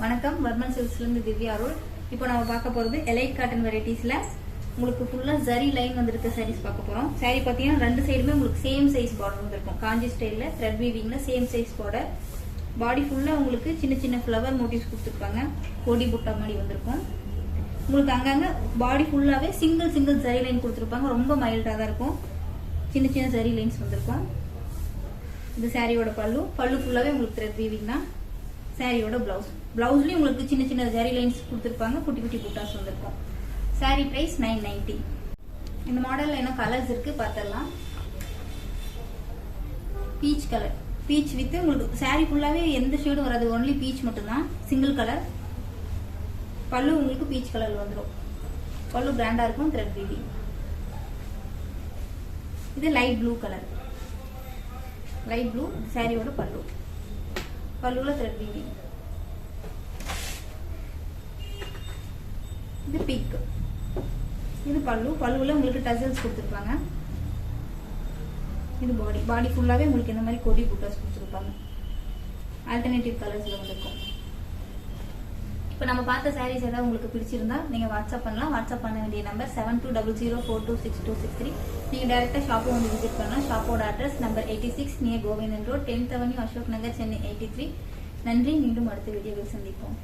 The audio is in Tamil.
வணக்கம், வர்மன் சில்க்ஸ்லேருந்து திவ்யா அருள். இப்போ நம்ம பார்க்க போகிறது எலைட் காட்டன் வெரைட்டிஸில் உங்களுக்கு ஃபுல்லாக ஜரி லைன் வந்துருக்க சாரீஸ் பார்க்க போகிறோம். சாரீ பார்த்தீங்கன்னா ரெண்டு சைடுமே உங்களுக்கு சேம் சைஸ் பார்டர் வந்துருக்கும். காஞ்சி ஸ்டைலில் த்ரெட் வீவிங்கில் சேம் சைஸ் பார்டர். பாடி ஃபுல்லாக உங்களுக்கு சின்ன சின்ன ஃப்ளவர் மோட்டிவ்ஸ் கொடுத்துருப்பாங்க. கொடி புட்டா மாதிரி வந்திருக்கும். உங்களுக்கு அங்கங்கே பாடி ஃபுல்லாகவே சிங்கிள் ஜரி லைன் கொடுத்துருப்பாங்க. ரொம்ப மைல்டாக தான் இருக்கும். சின்ன சின்ன ஜரி லைன்ஸ் வந்திருக்கும். இது சாரியோட பல்லு ஃபுல்லாகவே உங்களுக்கு த்ரெட் வீவிங் தான். சாரியோட பிளவுஸ்லயும் உங்களுக்கு சின்ன சின்ன ஜரி லைன்ஸ் கொடுத்துருப்பாங்க. குட்டி குட்டி புட்டாஸ் வந்திருக்கும். சாரி பிரைஸ் 990. இந்த மாடல்ல என்ன கலர்ஸ் இருக்கு பார்த்துடலாம். பீச் கலர், பீச் வித் உங்களுக்கு சாரி ஃபுல்லாவே எந்த ஷேடும் வராது, ஒன்லி பீச் மட்டும்தான், சிங்கிள் கலர். பல்லு உங்களுக்கு பீச் கலர்ல வந்துடும். பல்லு பிராண்டா இருக்கும், த்ரெட் வீவிங். இது light blue colour, light blue சாரியோட பல்லுல த்ரெட் வீவிங். இது பிங்க், இது பல்லுல உங்களுக்கு டசல்ஸ் கொடுத்துருப்பாங்க. இது பாடி ஃபுல்லாவே உங்களுக்கு இந்த மாதிரி கொடி புட்டாஸ் கொடுத்துருப்பாங்க. ஆல்டர்னேட்டிவ் கலர்ஸ்ல வந்திருக்கும். இப்போ நம்ம பார்த்த சாரீஸ் ஏதாவது உங்களுக்கு பிடிச்சிருந்தா நீங்க வாட்ஸ்அப் பண்ணலாம். வாட்ஸ்அப் பண்ண வேண்டிய நம்பர் 7200426263. நீங்க டைரக்டா ஷாப்பை வந்து விசிட் பண்ணலாம். ஷாப்போட address number 86 near Govindan road, 10th avenue, Ashok Nagar, Chennai 83. நன்றி. மீண்டும் அடுத்த வீடியோவில் சந்திப்போம்.